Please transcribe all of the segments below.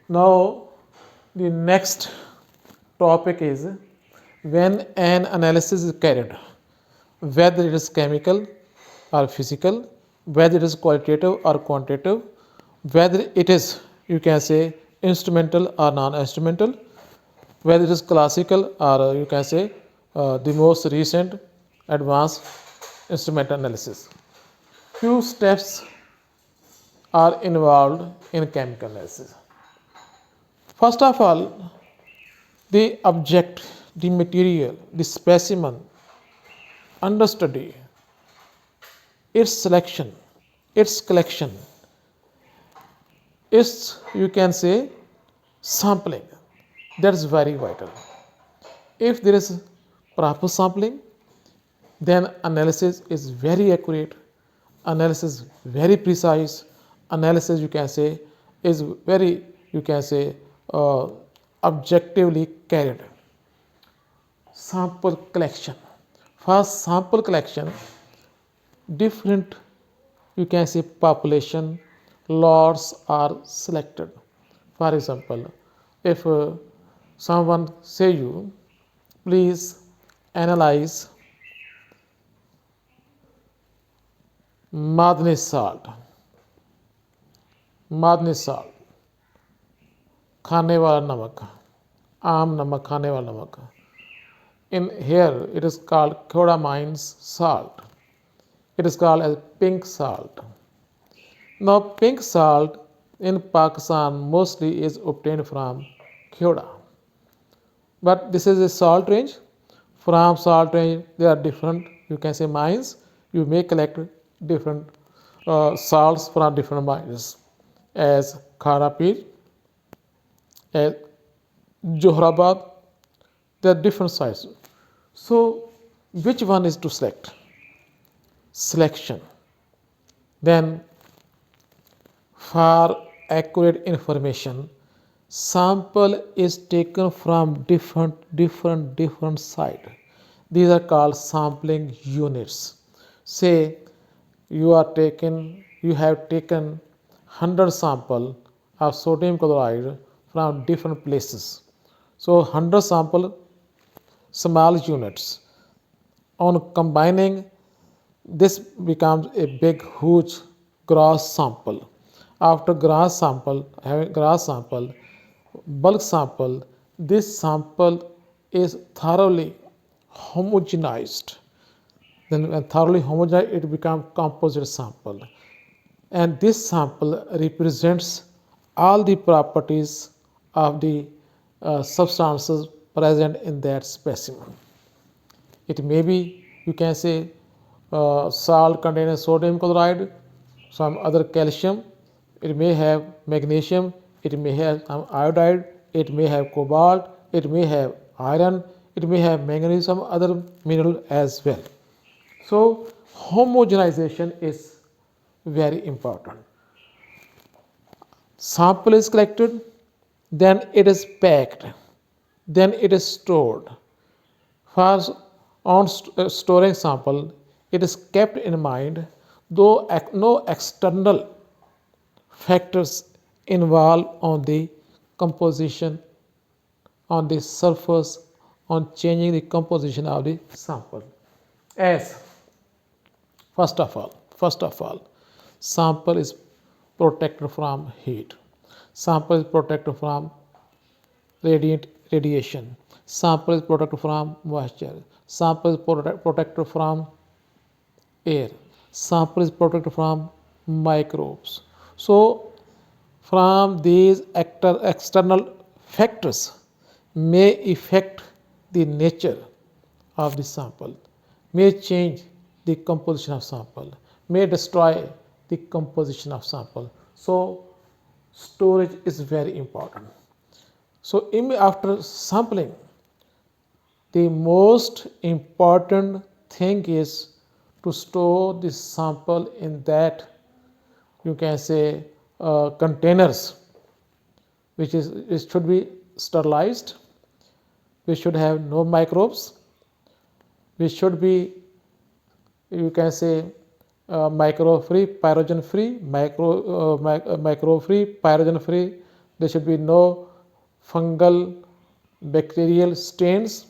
Now, the next topic is when an analysis is carried, whether it is chemical or physical, whether it is qualitative or quantitative, whether it is, you can say, instrumental or non instrumental, whether it is classical or you can say the most recent advanced instrumental analysis. Few steps are involved in chemical analysis. First of all, the object, the material, the specimen under study, its selection, its collection, its, you can say, sampling. That's very vital. If there is proper sampling, then analysis is very accurate, analysis very precise, analysis you can say is very, you can say, objectively carried. Sample collection. For sample collection, different, you can say, population lots are selected. For example, if someone say you, please analyze madni salt, madni salt, खाने वाला नमक, आम नमक, खाने वाला नमक. In here it is called Kyodamines salt. It is called as pink salt. Now pink salt in Pakistan mostly is obtained from Kyoda. But this is a salt range. From salt range there are different, you can say, mines. You may collect different salts from different mines as Kharapir, as Johorabad. There are different sizes. So which one is to select? Selection. Then for accurate information, sample is taken from different site. These are called sampling units. Say you have taken 100 sample of sodium chloride from different places. So 100 sample small units. On combining, this becomes a big huge gross sample. After having gross sample, bulk sample, this sample is thoroughly homogenized. Then when thoroughly homogenized, it becomes composite sample. And this sample represents all the properties of the substances present in that specimen. It may be, you can say, salt containing sodium chloride, some other calcium, it may have magnesium, it may have some iodide, it may have cobalt, it may have iron, it may have manganese, some other mineral as well. So homogenization is very important. Sample is collected, then it is packed, then it is stored. For on storing sample, it is kept in mind though no external factors involved on the composition, on the surface, on changing the composition of the sample. As first of all, sample is protected from heat. Sample is protected from radiation. Sample is protected from moisture. Sample is protected from air. Sample is protected from microbes. So, from these external factors may affect the nature of the sample, may change the composition of sample, may destroy the composition of sample. So, storage is very important. So, after sampling, the most important thing is to store the sample in that, you can say, containers, which is, it should be sterilized, we should have no microbes, we should be, you can say, micro free, pyrogen free, micro free, pyrogen free. There should be no fungal, bacterial stains.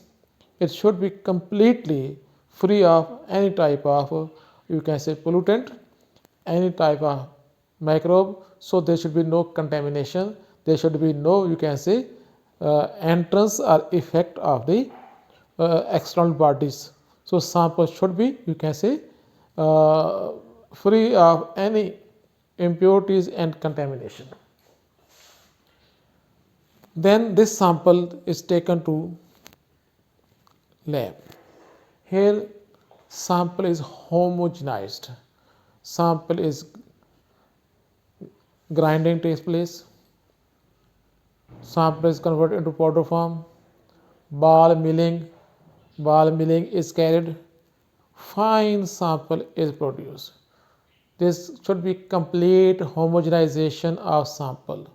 It should be completely free of any type of, you can say, pollutant, any type of microbe. So there should be no contamination. There should be no, you can say, entrance or effect of the external bodies. So sample should be, you can say, free of any impurities and contamination. Then this sample is taken to lab. Here sample is homogenized. Sample is grinding takes place. Sample is converted into powder form. Ball milling is carried. Fine sample is produced. This should be complete homogenization of sample.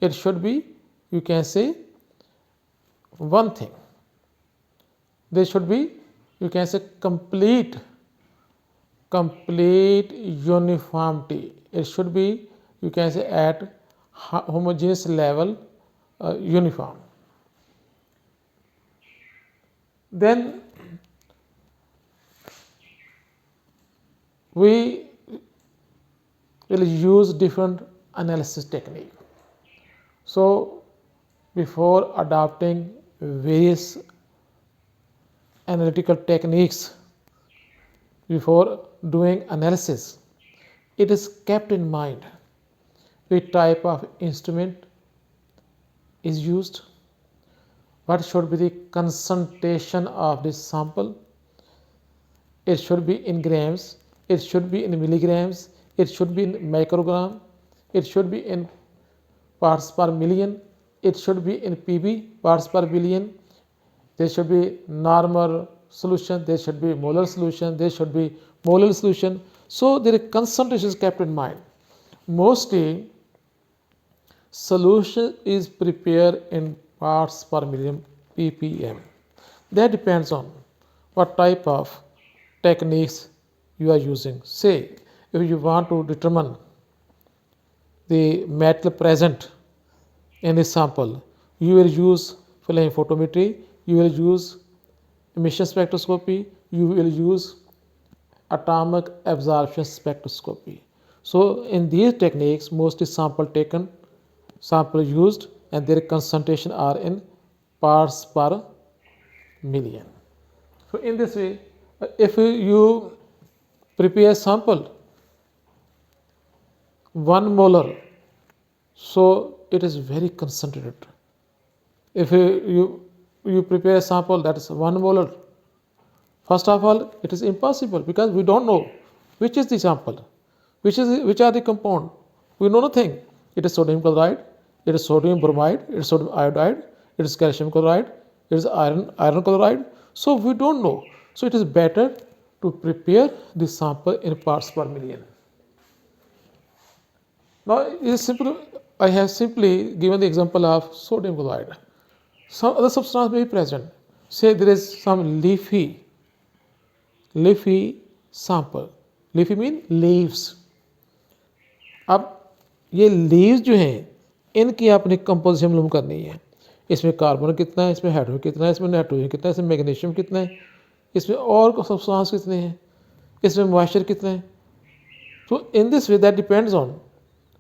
It should be, you can say, one thing. There should be, you can say, complete uniformity. It should be, you can say, at homogeneous level, uniform. Then we will use different analysis technique. So before adopting various analytical techniques, before doing analysis, it is kept in mind which type of instrument is used, what should be the concentration of this sample. It should be in grams, it should be in milligrams, it should be in microgram, it should be in parts per million, it should be in pp, parts per billion. There should be normal solution, there should be molar solution, there should be molar solution. So there is concentration is kept in mind. Mostly solution is prepared in parts per million, ppm. That depends on what type of techniques you are using. Say if you want to determine the metal present in a sample, you will use flame photometry, you will use emission spectroscopy, you will use atomic absorption spectroscopy. So in these techniques, mostly sample taken, sample used, and their concentration are in parts per million. So in this way, if you prepare sample 1 molar, so it is very concentrated. If you prepare a sample that is 1 molar, first of all, it is impossible because we don't know which is the sample, which are the compound. We know nothing. It is sodium chloride, it is sodium bromide, it is sodium iodide, it is calcium chloride, it is iron chloride. So we don't know. So it is better to prepare the sample in parts per million. Now it is simple. I have simply given the example of sodium chloride. Some other substance may be present. Say there is some leafy sample. Leafy mean leaves. अब ये leaves जो हैं इनकी आपने composition मालूम करनी है. इसमें कार्बन कितना है, इसमें हाइड्रोजन कितना है, इसमें नाइट्रोजन कितना है, इसमें मैग्नीशियम कितना है, इसमें और सब्सटेंस कितने हैं, इसमें मॉइस्चर कितना है. So in this way that depends on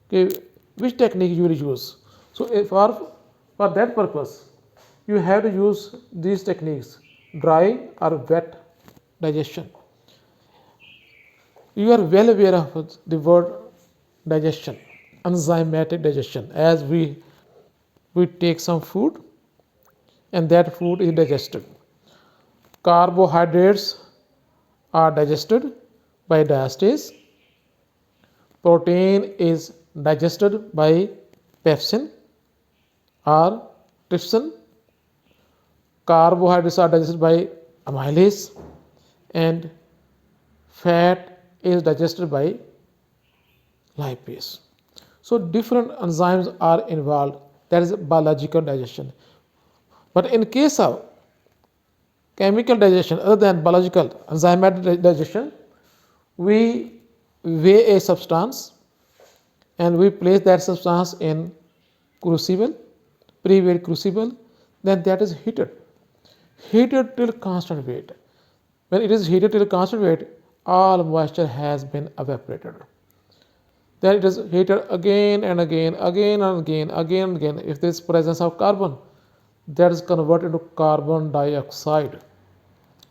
which technique you will use. So for that purpose you have to use these techniques, dry or wet digestion. You are well aware of the word digestion, enzymatic digestion, as we take some food and that food is digested. Carbohydrates are digested by diastase. Protein is digested by pepsin or trypsin. Carbohydrates are digested by amylase, and fat is digested by lipase. So different enzymes are involved. That is biological digestion. But in case of chemical digestion, other than biological enzymatic digestion, we weigh a substance and we place that substance in crucible, pre-weighed crucible, then that is heated till constant weight. When it is heated till constant weight, all moisture has been evaporated. Then it is heated again and again, again and again, again and again. If there is presence of carbon, that is converted into carbon dioxide,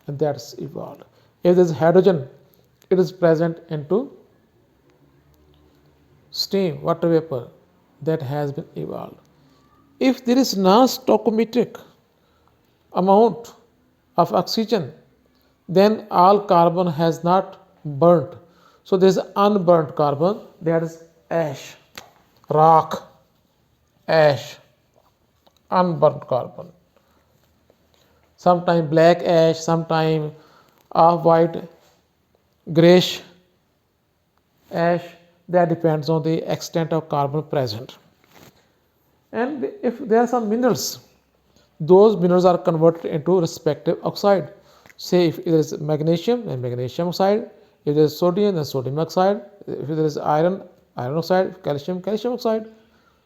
and that's evolved. If there is hydrogen, it is present into steam, water vapor, that has been evolved. If there is non-stoichiometric amount of oxygen, then all carbon has not burnt. So there is unburnt carbon, that is ash, rock, ash, unburnt carbon. Sometimes black ash, sometimes off-white, grayish ash, that depends on the extent of carbon present. And if there are some minerals, those minerals are converted into respective oxide. Say if there is magnesium, then magnesium oxide. If there is sodium, then sodium oxide. If there is iron, iron oxide. Calcium, calcium oxide.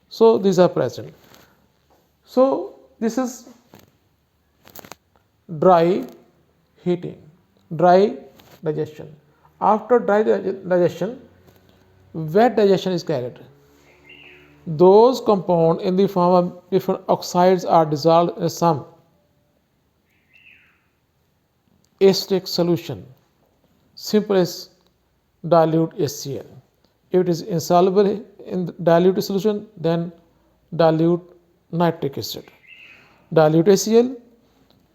So these are present. So this is dry heating, dry digestion. After dry digestion, wet digestion is carried. Those compounds in the form of different oxides are dissolved in some acidic solution, simple as dilute HCl. If it is insoluble in dilute solution, then dilute nitric acid. Dilute HCl,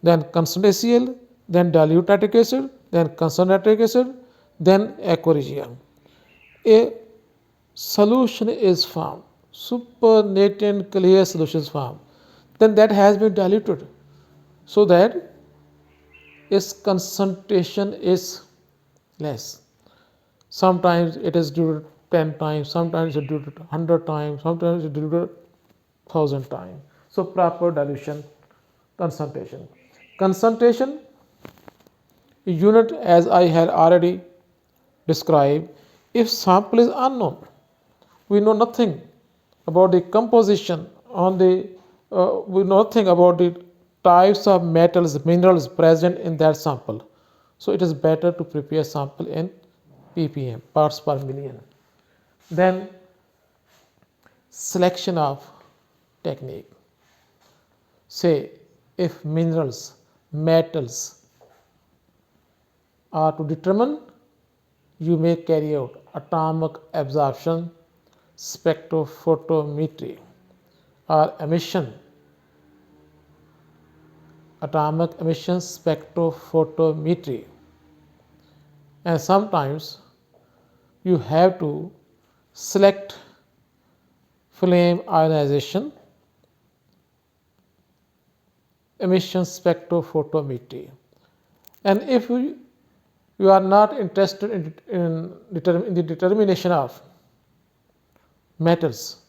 then concentrate HCl, then dilute nitric acid, then concentrate nitric acid, then aqua regia. A solution is formed, supernatant clear solutions formed, then that has been diluted so that its concentration is less. Sometimes it is diluted 10 times, sometimes it is diluted 100 times, sometimes it is diluted 1000 times. So proper dilution concentration. Concentration unit, as I had already described, if sample is unknown, we know nothing about the composition on the we know nothing about the types of metals, minerals present in that sample. So it is better to prepare sample in ppm, parts per million. Then selection of technique. Say if minerals, metals are to determine, you may carry out atomic absorption spectrophotometry or emission, atomic emission spectrophotometry, and sometimes you have to select flame ionization emission spectrophotometry. And if you are not interested in the determination of metals,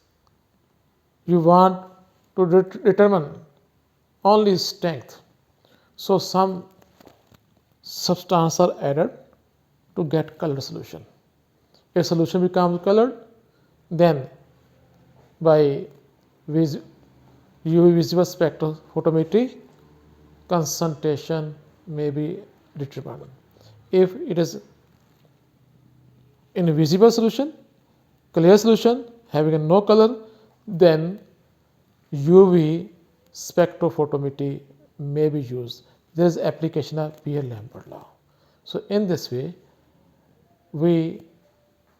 you want to determine only strength, so some substance are added to get color solution. If solution becomes colored, then by UV visible spectrophotometry, concentration may be determined. If it is invisible solution, clear solution having no color, then UV spectrophotometry may be used. There is application of Beer-Lambert law. So in this way, we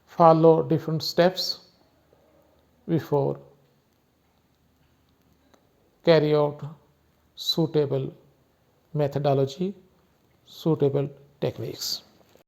follow different steps before carry out suitable methodology, suitable techniques.